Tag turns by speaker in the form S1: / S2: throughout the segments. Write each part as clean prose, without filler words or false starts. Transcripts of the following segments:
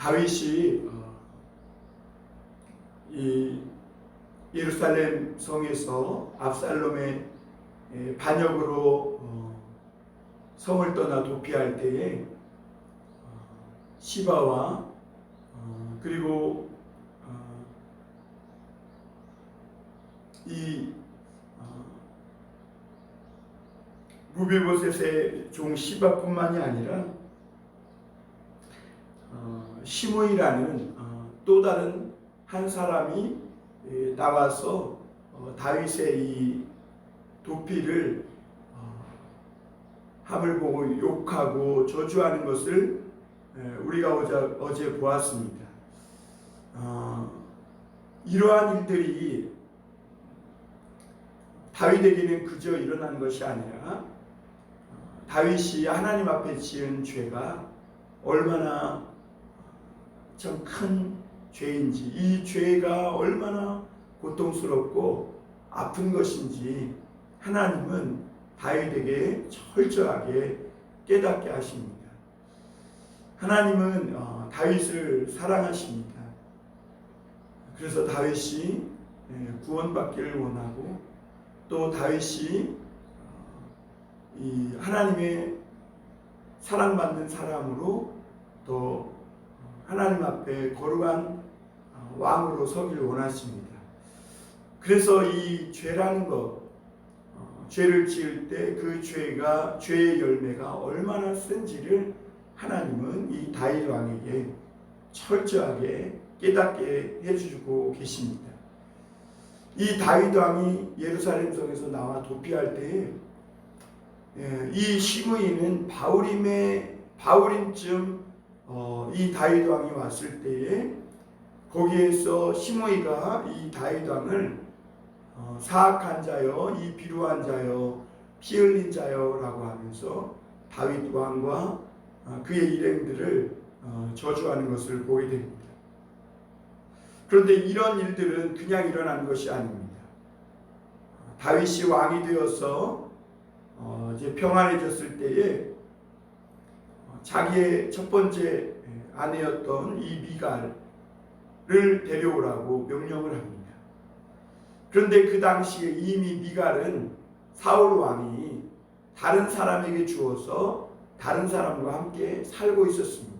S1: 다윗이 이 예루살렘 성에서 압살롬의 반역으로 성을 떠나 도피할 때에 시바와 그리고 이 무비보셋의 종 시바뿐만이 아니라 시므이라는 또 다른 한 사람이 나와서 다윗의 이 도피를 함을 보고 욕하고 저주하는 것을 우리가 어제 보았습니다. 이러한 일들이 다윗에게는 그저 일어난 것이 아니라 다윗이 하나님 앞에 지은 죄가 얼마나 참 큰 죄인지, 이 죄가 얼마나 고통스럽고 아픈 것인지 하나님은 다윗에게 철저하게 깨닫게 하십니다. 하나님은 다윗을 사랑하십니다. 그래서 다윗이 구원받기를 원하고 또 다윗이 이 하나님의 사랑받는 사람으로 또 하나님 앞에 거룩한 왕으로 서기를 원하십니다. 그래서 이 죄라는 것, 죄를 지을 때 그 죄의 열매가 얼마나 센지를 하나님은 이 다윗 왕에게 철저하게 깨닫게 해주고 계십니다. 이 다윗 왕이 예루살렘 성에서 나와 도피할 때에 이 시므이는 바울임쯤 이 다윗 왕이 왔을 때에 거기에서 시므이가 이 다윗 왕을 사악한 자여, 이 비루한 자여, 피 흘린 자여라고 하면서 다윗 왕과 그의 일행들을 저주하는 것을 보게 됩니다. 그런데 이런 일들은 그냥 일어난 것이 아닙니다. 다윗이 왕이 되어서 이제 평안해졌을 때에 자기의 첫 번째 아내였던 이 미갈을 데려오라고 명령을 합니다. 그런데 그 당시에 이미 미갈은 사울 왕이 다른 사람에게 주어서 다른 사람과 함께 살고 있었습니다.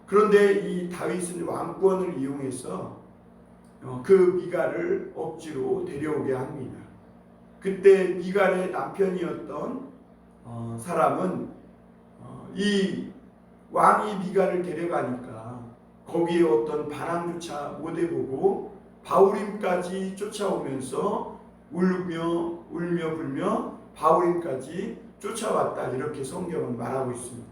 S1: 그런데 이 다윗은 왕권을 이용해서 그 미갈을 억지로 데려오게 합니다. 그때 미갈의 남편이었던 사람은 이 왕이 미갈을 데려가니까 거기에 어떤 반항조차 못 해보고 바울임까지 쫓아오면서 울며 불며 바울임까지 쫓아왔다, 이렇게 성경은 말하고 있습니다.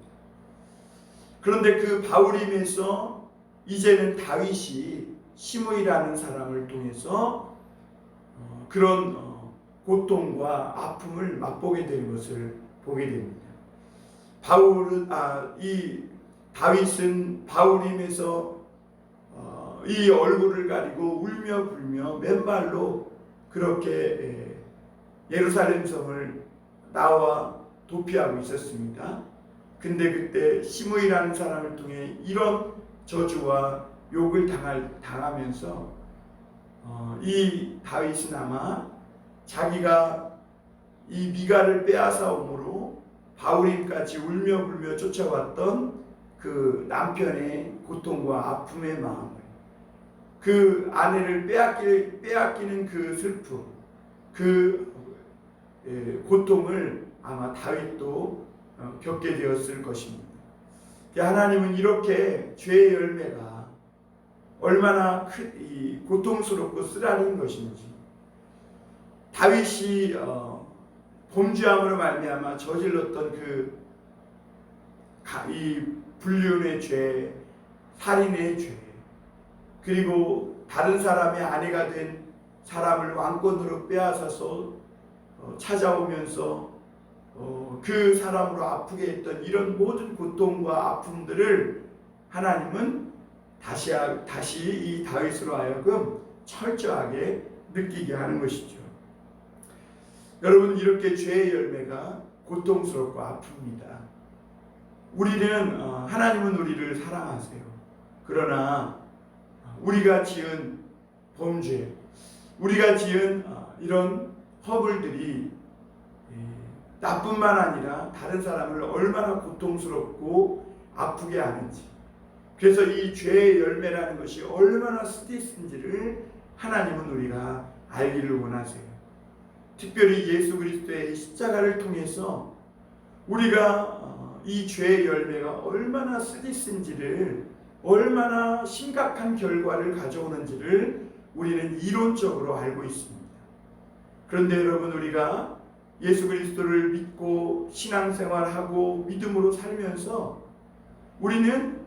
S1: 그런데 그 바울임에서 이제는 다윗이 시므이라는 사람을 통해서 그런 고통과 아픔을 맛보게 되는 것을 보게 됩니다. 이 다윗은 바울임에서 이 얼굴을 가리고 울며 불며 맨발로 그렇게 예루살렘 성을 나와 도피하고 있었습니다. 근데 그때 시므이라는 사람을 통해 이런 저주와 욕을 당하면서 이 다윗은 아마 자기가 이 미갈을 빼앗아옴으로 바울임까지 울며 불며 쫓아왔던 그 남편의 고통과 아픔의 마음을, 그 아내를 빼앗기는 그 슬픔, 그 고통을 아마 다윗도 겪게 되었을 것입니다. 하나님은 이렇게 죄의 열매가 얼마나 고통스럽고 쓰라린 것인지, 다윗이 범죄함으로 말미암아 저질렀던 이 불륜의 죄, 살인의 죄, 그리고 다른 사람의 아내가 된 사람을 왕권으로 빼앗아서 찾아오면서 그 사람으로 아프게 했던 이런 모든 고통과 아픔들을 하나님은 다시 이 다윗으로 하여금 철저하게 느끼게 하는 것이죠. 여러분, 이렇게 죄의 열매가 고통스럽고 아픕니다. 우리는 하나님은 우리를 사랑하세요. 그러나 우리가 지은 범죄, 우리가 지은 이런 허물들이 나뿐만 아니라 다른 사람을 얼마나 고통스럽고 아프게 하는지, 그래서 이 죄의 열매라는 것이 얼마나 스트레스인지를 하나님은 우리가 알기를 원하세요. 특별히 예수 그리스도의 십자가를 통해서 우리가 이 죄의 열매가 얼마나 스트레스인지를, 얼마나 심각한 결과를 가져오는지를 우리는 이론적으로 알고 있습니다. 그런데 여러분, 우리가 예수 그리스도를 믿고 신앙생활하고 믿음으로 살면서 우리는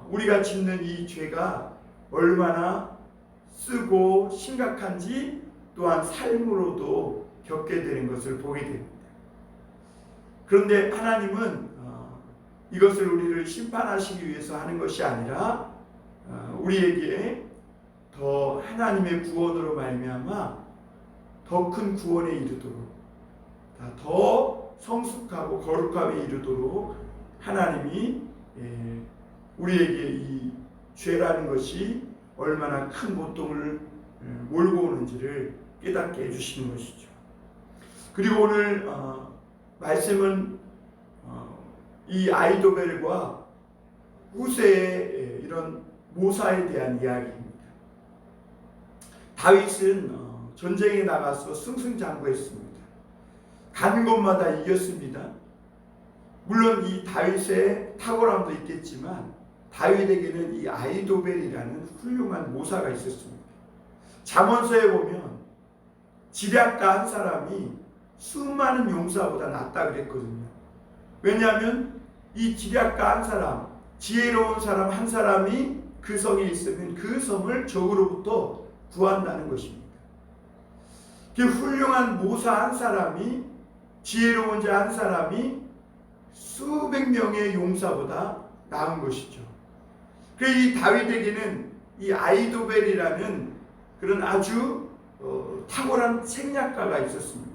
S1: 우리가 짓는 이 죄가 얼마나 쓰고 심각한지 또한 삶으로도 겪게 되는 것을 보게 됩니다. 그런데 하나님은 이것을 우리를 심판하시기 위해서 하는 것이 아니라 우리에게 더 하나님의 구원으로 말미암아 더 큰 구원에 이르도록, 더 성숙하고 거룩함에 이르도록 하나님이 우리에게 이 죄라는 것이 얼마나 큰 고통을 몰고 오는지를 깨닫게 해주시는 것이죠. 그리고 오늘 말씀은 이 아히도벨과 후세의 이런 모사에 대한 이야기입니다. 다윗은 전쟁에 나가서 승승장구했습니다. 간 곳마다 이겼습니다. 물론 이 다윗의 탁월함도 있겠지만 다윗에게는 이 아히도벨이라는 훌륭한 모사가 있었습니다. 잠언서에 보면 지략가 한 사람이 수많은 용사보다 낫다 그랬거든요. 왜냐하면 이 지략가 한 사람, 지혜로운 사람 한 사람이 그 성에 있으면 그 성을 적으로부터 구한다는 것입니다. 그 훌륭한 모사 한 사람이, 지혜로운 자 한 사람이 수백 명의 용사보다 나은 것이죠. 이 다윗에게는 이 아히도벨이라는 그런 아주 탁월한 생략가가 있었습니다.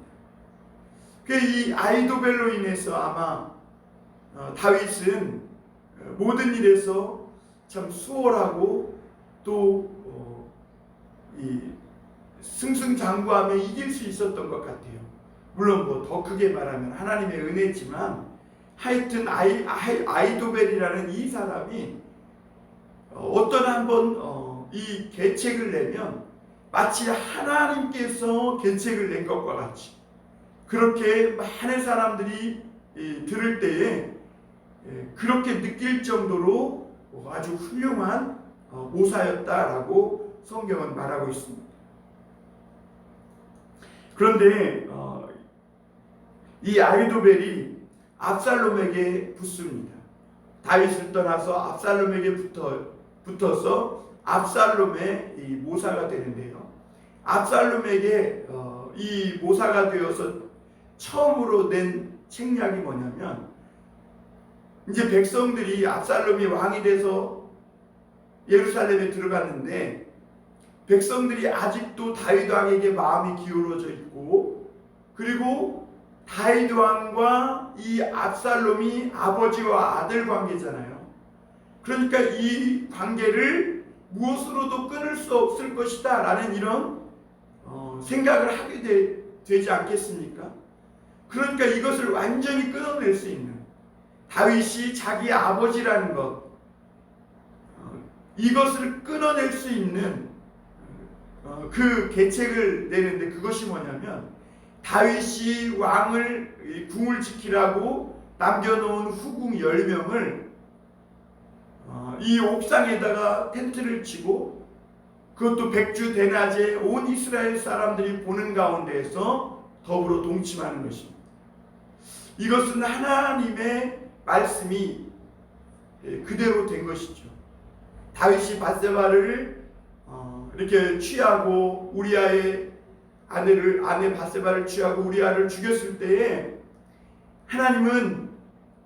S1: 이 아히도벨로 인해서 아마 다윗은 모든 일에서 참 수월하고 또 이 승승장구하며 이길 수 있었던 것 같아요. 물론 뭐 더 크게 말하면 하나님의 은혜지만 하여튼 아히도벨이라는 이 사람이 어떤 한번 이 계책을 내면 마치 하나님께서 계책을 낸 것과 같이 그렇게 많은 사람들이 들을 때에 그렇게 느낄 정도로 아주 훌륭한 모사였다라고 성경은 말하고 있습니다. 그런데 이 아히도벨이 압살롬에게 붙습니다. 다윗을 떠나서 압살롬에게 붙어서 압살롬의 이 모사가 되는데요. 압살롬에게 이 모사가 되어서 처음으로 낸 책략이 뭐냐면, 이제 백성들이 압살롬이 왕이 돼서 예루살렘에 들어갔는데 백성들이 아직도 다윗 왕에게 마음이 기울어져 있고, 그리고 다윗 왕과 이 압살롬이 아버지와 아들 관계잖아요. 그러니까 이 관계를 무엇으로도 끊을 수 없을 것이다 라는 이런 생각을 하게 되지 않겠습니까? 그러니까 이것을 완전히 끊어낼 수 있는, 다윗이 자기 아버지라는 것, 이것을 끊어낼 수 있는 그 계책을 내는데, 그것이 뭐냐면 다윗이 궁을 지키라고 남겨놓은 후궁 10명을 이 옥상에다가 텐트를 치고, 그것도 백주 대낮에 온 이스라엘 사람들이 보는 가운데에서 더불어 동침하는 것입니다. 이것은 하나님의 말씀이 그대로 된 것이죠. 다윗이 밧세바를 이렇게 취하고 우리아의 아내 밧세바를 취하고 우리아를 죽였을 때에 하나님은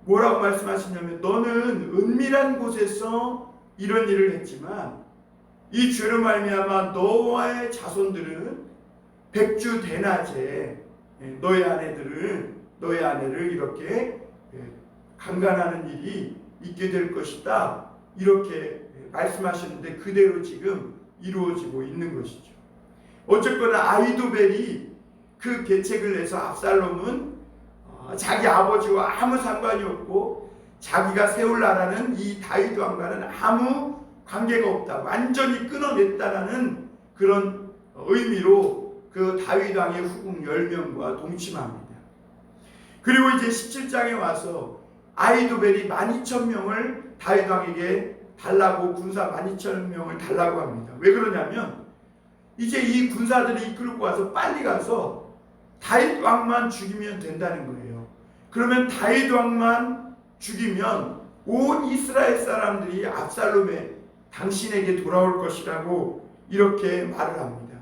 S1: 뭐라고 말씀하시냐면, 너는 은밀한 곳에서 이런 일을 했지만 이 죄로 말미암아 너와의 자손들은 백주 대낮에 너의 아내를 이렇게 강간하는 일이 있게 될 것이다. 이렇게 말씀하셨는데 그대로 지금 이루어지고 있는 것이죠. 어쨌거나 아히도벨이 그 계책을 내서 압살롬은 자기 아버지와 아무 상관이 없고 자기가 세울 나라는 이 다윗 왕과는 아무 관계가 없다, 완전히 끊어냈다라는 그런 의미로 그 다윗 왕의 후궁 10명과 동침합니다. 그리고 이제 17장에 와서 아히도벨이 12,000명을 다윗 왕에게 달라고, 군사 12,000명을 달라고 합니다. 왜 그러냐면 이제 이 군사들이 이끌고 와서 빨리 가서 다윗 왕만 죽이면 된다는 거예요. 그러면 다윗 왕만 죽이면 온 이스라엘 사람들이 압살롬의 당신에게 돌아올 것이라고 이렇게 말을 합니다.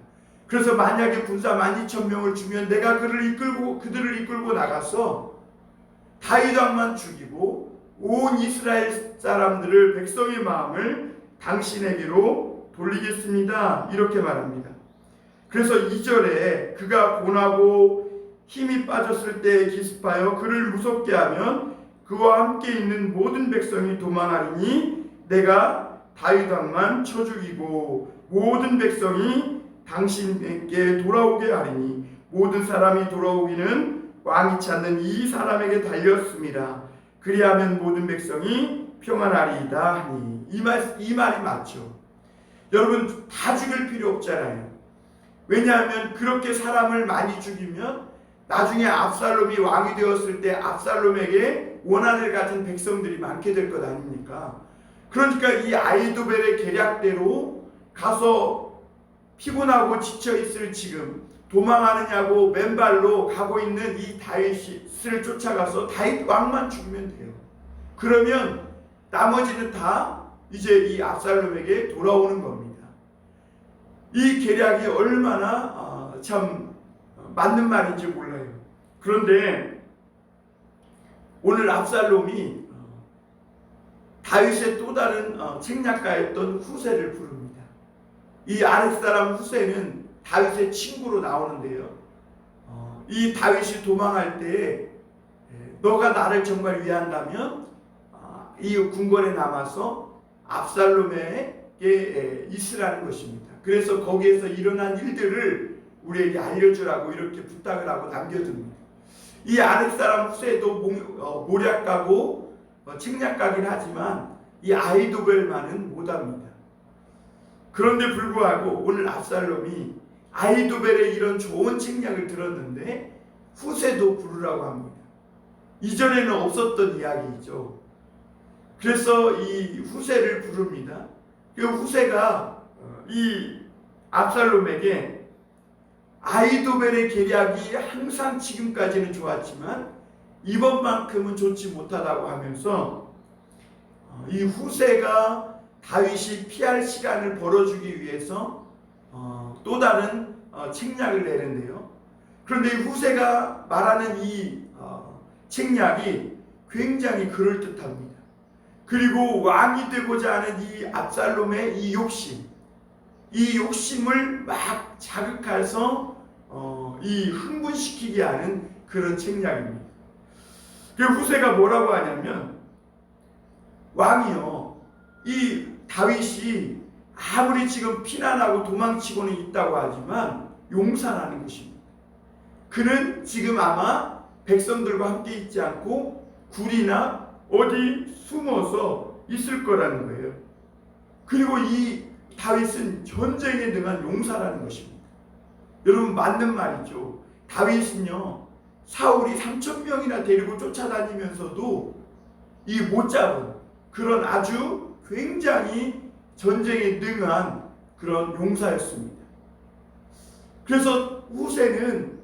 S1: 그래서 만약에 군사 12,000명을 주면 내가 그들을 이끌고 나가서 다윗 왕만 죽이고 온 이스라엘 사람들을, 백성의 마음을 당신에게로 돌리겠습니다. 이렇게 말합니다. 그래서 2절에 그가 고나고 힘이 빠졌을 때에 기습하여 그를 무섭게 하면 그와 함께 있는 모든 백성이 도망하리니 내가 다윗 왕만 쳐 죽이고 모든 백성이 당신에게 돌아오게 하리니 모든 사람이 돌아오기는 왕이 찾는 이 사람에게 달렸습니다. 그리하면 모든 백성이 평안하리이다 하니. 이 말이 맞죠. 여러분, 다 죽일 필요 없잖아요. 왜냐하면 그렇게 사람을 많이 죽이면 나중에 압살롬이 왕이 되었을 때 압살롬에게 원한을 가진 백성들이 많게 될 것 아닙니까? 그러니까 이 아히도벨의 계략대로 가서 피곤하고 지쳐있을 지금 도망하느냐고 맨발로 가고 있는 이 다윗을 쫓아가서 다윗 왕만 죽이면 돼요. 그러면 나머지는 다 이제 이 압살롬에게 돌아오는 겁니다. 이 계략이 얼마나 참 맞는 말인지 몰라요. 그런데 오늘 압살롬이 다윗의 또 다른 책략가였던 후세를 부릅니다. 이 아랫사람 후세는 다윗의 친구로 나오는데요. 이 다윗이 도망할 때 너가 나를 정말 위한다면 이 궁궐에 남아서 압살롬에게 있으라는 것입니다. 그래서 거기에서 일어난 일들을 우리에게 알려주라고 이렇게 부탁을 하고 남겨둡니다. 이 아랫사람 후세도 모략가고 책략가긴 하지만 이 아히도벨만은 못합니다. 그런데 불구하고 오늘 압살롬이 아히도벨의 이런 좋은 책략을 들었는데 후세도 부르라고 합니다. 이전에는 없었던 이야기이죠. 그래서 이 후세를 부릅니다. 그 후세가 이 압살롬에게 아히도벨의 계략이 항상 지금까지는 좋았지만 이번만큼은 좋지 못하다고 하면서 이 후세가 다윗이 피할 시간을 벌어주기 위해서 또 다른 책략을 내는데요. 그런데 이 후세가 말하는 이 책략이 굉장히 그럴듯합니다. 그리고 왕이 되고자 하는 이 압살롬의 이 욕심을 막 자극해서 이 흥분시키게 하는 그런 책략입니다. 그 후세가 뭐라고 하냐면, 왕이요, 이 다윗이 아무리 지금 피난하고 도망치고는 있다고 하지만 용사라는 것입니다. 그는 지금 아마 백성들과 함께 있지 않고 굴이나 어디 숨어서 있을 거라는 거예요. 그리고 이 다윗은 전쟁에 능한 용사라는 것입니다. 여러분, 맞는 말이죠. 다윗은요, 사울이 3,000명이나 데리고 쫓아다니면서도 이 못 잡은 그런 아주 굉장히 전쟁에 능한 그런 용사였습니다. 그래서 후세는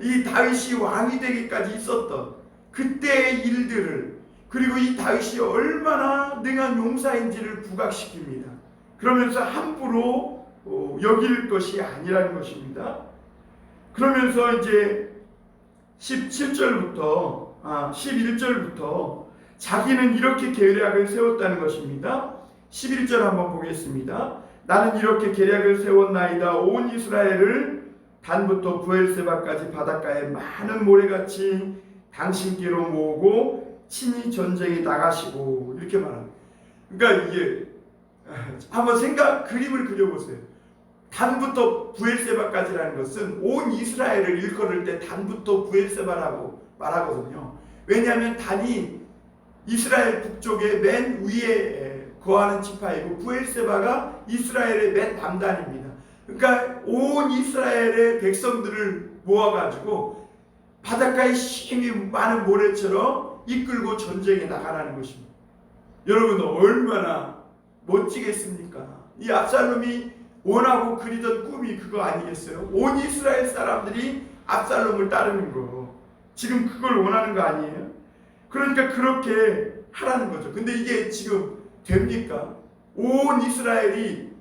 S1: 이 다윗이 왕이 되기까지 있었던 그때의 일들을, 그리고 이 다윗이 얼마나 능한 용사인지를 부각시킵니다. 그러면서 함부로 여길 것이 아니라는 것입니다. 그러면서 이제 11절부터 자기는 이렇게 계략을 세웠다는 것입니다. 11절 한번 보겠습니다. 나는 이렇게 계략을 세웠나이다. 온 이스라엘을 단부터 부엘세바까지 바닷가에 많은 모래같이 당신께로 모으고 친히 전쟁에 나가시고 이렇게 말합니다. 그러니까 이게 한번 그림을 그려보세요. 단부터 부엘세바까지라는 것은 온 이스라엘을 일컬을 때 단부터 부엘세바라고 말하거든요. 왜냐하면 단이 이스라엘 북쪽의 맨 위에 거하는 지파이고 부엘세바가 이스라엘의 맨 남단입니다. 그러니까 온 이스라엘의 백성들을 모아가지고 바닷가에 힘이 많은 모래처럼 이끌고 전쟁에 나가라는 것입니다. 여러분 얼마나 멋지겠습니까? 이 압살롬이 원하고 그리던 꿈이 그거 아니겠어요? 온 이스라엘 사람들이 압살롬을 따르는 거. 지금 그걸 원하는 거 아니에요? 그러니까 그렇게 하라는 거죠. 근데 이게 지금 됩니까? 온 이스라엘이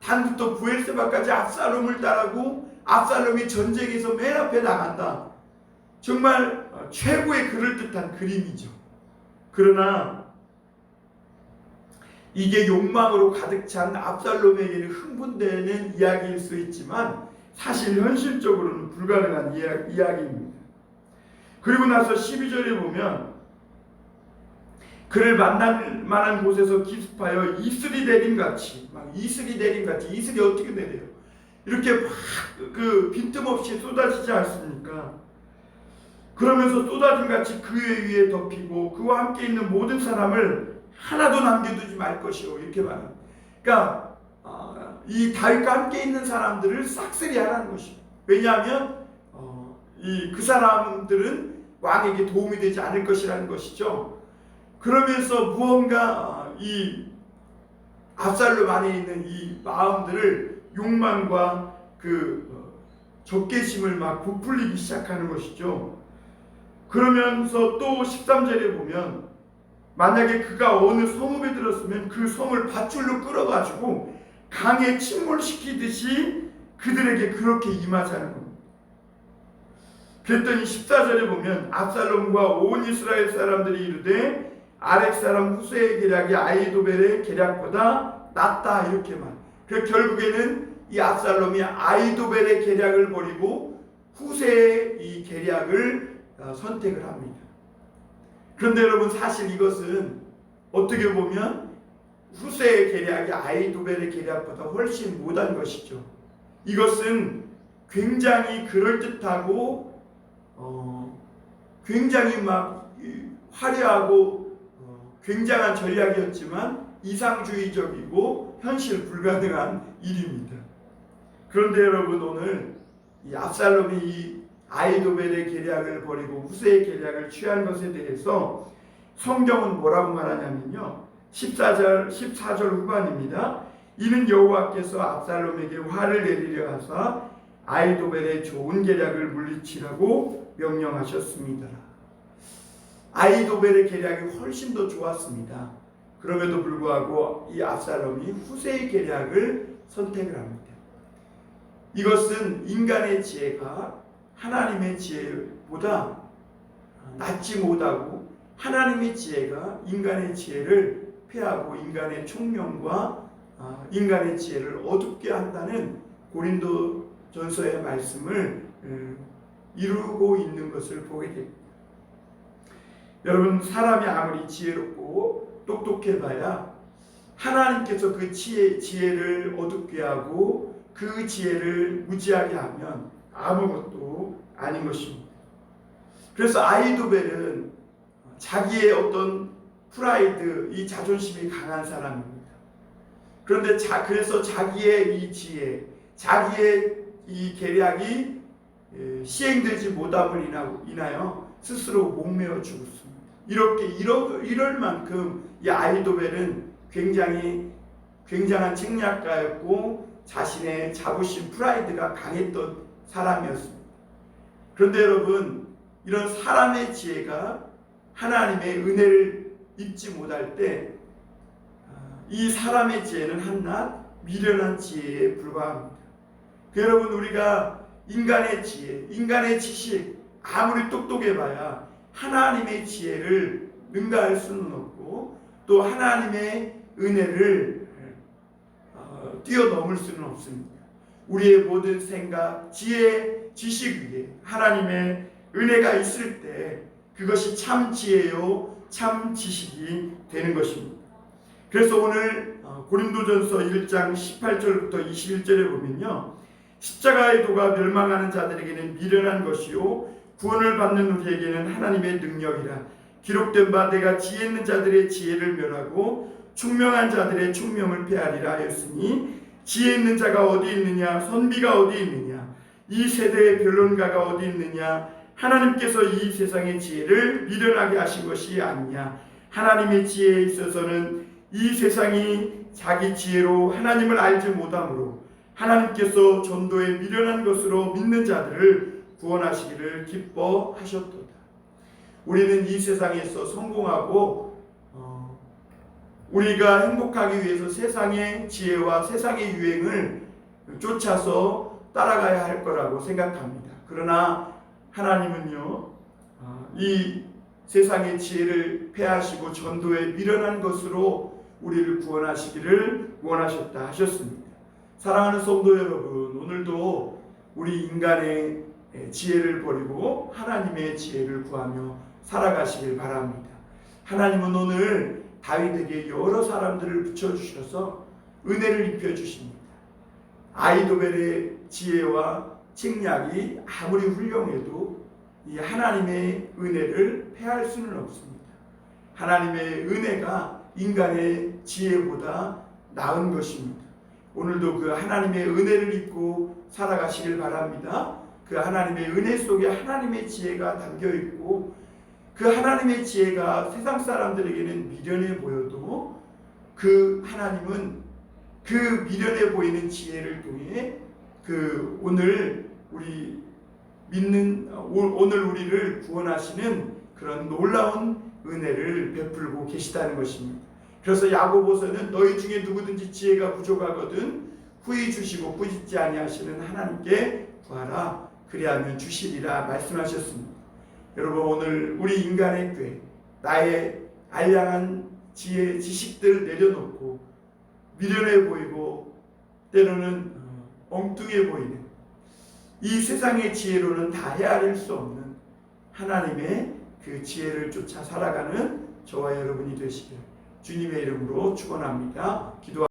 S1: 단부터 부엘세바까지 압살롬을 따르고 압살롬이 전쟁에서 맨 앞에 나간다. 정말 최고의 그럴듯한 그림이죠. 그러나 이게 욕망으로 가득 찬 압살롬에게는 흥분되는 이야기일 수 있지만 사실 현실적으로는 불가능한 이야기입니다. 그리고 나서 12절에 보면 그를 만날 만한 곳에서 기습하여 이슬이 내림같이 이슬이 어떻게 내려요? 이렇게 막 빈틈없이 쏟아지지 않습니까? 그러면서 쏟아짐같이 그의 위에 덮이고 그와 함께 있는 모든 사람을 하나도 남겨두지 말 것이요 이렇게 말합니다. 그러니까 이 다윗과 함께 있는 사람들을 싹쓸이 하라는 것이죠. 왜냐하면 그 사람들은 왕에게 도움이 되지 않을 것이라는 것이죠. 그러면서 무언가 이 압살롬 안에 있는 이 마음들을 욕망과 적개심을 막 부풀리기 시작하는 것이죠. 그러면서 또 13절에 보면 만약에 그가 어느 성읍에 들었으면 그 성을 밧줄로 끌어가지고 강에 침몰시키듯이 그들에게 그렇게 임하자는 겁니다. 그랬더니 14절에 보면 압살롬과 온 이스라엘 사람들이 이르되 아렉 사람 후세의 계략이 아히도벨의 계략보다 낫다 이렇게 말. 그래서 결국에는 이 압살롬이 아히도벨의 계략을 버리고 후세의 이 계략을 선택을 합니다. 그런데 여러분 사실 이것은 어떻게 보면 후세의 계략이 아히도벨의 계략보다 훨씬 못한 것이죠. 이것은 굉장히 그럴듯하고 굉장히 막 화려하고 굉장한 전략이었지만 이상주의적이고 현실 불가능한 일입니다. 그런데 여러분 오늘 이 압살롬이 이 아히도벨의 계략을 버리고 후세의 계략을 취한 것에 대해서 성경은 뭐라고 말하냐면요. 14절 후반입니다. 이는 여호와께서 압살롬에게 화를 내리려 하사 아히도벨의 좋은 계략을 물리치라고 명령하셨습니다. 아히도벨의 계략이 훨씬 더 좋았습니다. 그럼에도 불구하고 이 압살롬이 후세의 계략을 선택을 합니다. 이것은 인간의 지혜가 하나님의 지혜보다 낫지 못하고 하나님의 지혜가 인간의 지혜를 패하고 인간의 총명과 인간의 지혜를 어둡게 한다는 고린도전서의 말씀을 이루고 있는 것을 보게 됩니다. 여러분 사람이 아무리 지혜롭고 똑똑해봐야 하나님께서 그 지혜를 어둡게 하고 그 지혜를 무지하게 하면 아무것도 아닌 것입니다. 그래서 아히도벨은 자기의 어떤 프라이드, 이 자존심이 강한 사람입니다. 그런데 그래서 자기의 이 지혜, 자기의 이 계략이 시행되지 못함을 인하여 스스로 목매어 죽었습니다. 이럴 만큼 이 아히도벨은 굉장한 책략가였고 자신의 자부심, 프라이드가 강했던 사람이었습니다. 그런데 여러분 이런 사람의 지혜가 하나님의 은혜를 입지 못할 때 이 사람의 지혜는 한낱 미련한 지혜에 불과합니다. 여러분 우리가 인간의 지혜, 인간의 지식 아무리 똑똑해봐야 하나님의 지혜를 능가할 수는 없고 또 하나님의 은혜를 뛰어넘을 수는 없습니다. 우리의 모든 생각, 지혜, 지식 위에 하나님의 은혜가 있을 때 그것이 참 지혜요 참 지식이 되는 것입니다. 그래서 오늘 고린도전서 1장 18절부터 21절에 보면요, 십자가의 도가 멸망하는 자들에게는 미련한 것이요 구원을 받는 우리에게는 하나님의 능력이라. 기록된 바 내가 지혜 있는 자들의 지혜를 멸하고 총명한 자들의 총명을 폐하리라 하였으니, 지혜 있는 자가 어디 있느냐, 선비가 어디 있느냐, 이 세대의 변론가가 어디 있느냐. 하나님께서 이 세상의 지혜를 미련하게 하신 것이 아니냐. 하나님의 지혜에 있어서는 이 세상이 자기 지혜로 하나님을 알지 못하므로 하나님께서 전도에 미련한 것으로 믿는 자들을 구원하시기를 기뻐하셨도다. 우리는 이 세상에서 성공하고 우리가 행복하기 위해서 세상의 지혜와 세상의 유행을 쫓아서 따라가야 할 거라고 생각합니다. 그러나 하나님은요, 이 세상의 지혜를 폐하시고 전도에 미련한 것으로 우리를 구원하시기를 원하셨다 하셨습니다. 사랑하는 성도 여러분, 오늘도 우리 인간의 지혜를 버리고 하나님의 지혜를 구하며 살아가시길 바랍니다. 하나님은 오늘 다윗에게 여러 사람들을 붙여주셔서 은혜를 입혀주십니다. 아이도벨의 지혜와 책략이 아무리 훌륭해도 이 하나님의 은혜를 패할 수는 없습니다. 하나님의 은혜가 인간의 지혜보다 나은 것입니다. 오늘도 그 하나님의 은혜를 입고 살아가시길 바랍니다. 그 하나님의 은혜 속에 하나님의 지혜가 담겨 있고, 그 하나님의 지혜가 세상 사람들에게는 미련해 보여도 그 하나님은 그 미련해 보이는 지혜를 통해 그 오늘 우리를 구원하시는 그런 놀라운 은혜를 베풀고 계시다는 것입니다. 그래서 야고보서는 너희 중에 누구든지 지혜가 부족하거든 후히 주시고 꾸짖지 아니하시는 하나님께 구하라, 그리하면 주시리라 말씀하셨습니다. 여러분, 오늘 우리 인간의 꾀, 나의 알량한 지혜, 지식들을 내려놓고 미련해 보이고 때로는 엉뚱해 보이는 이 세상의 지혜로는 다 헤아릴 수 없는 하나님의 그 지혜를 쫓아 살아가는 저와 여러분이 되시길 주님의 이름으로 축원합니다. 기도합니다.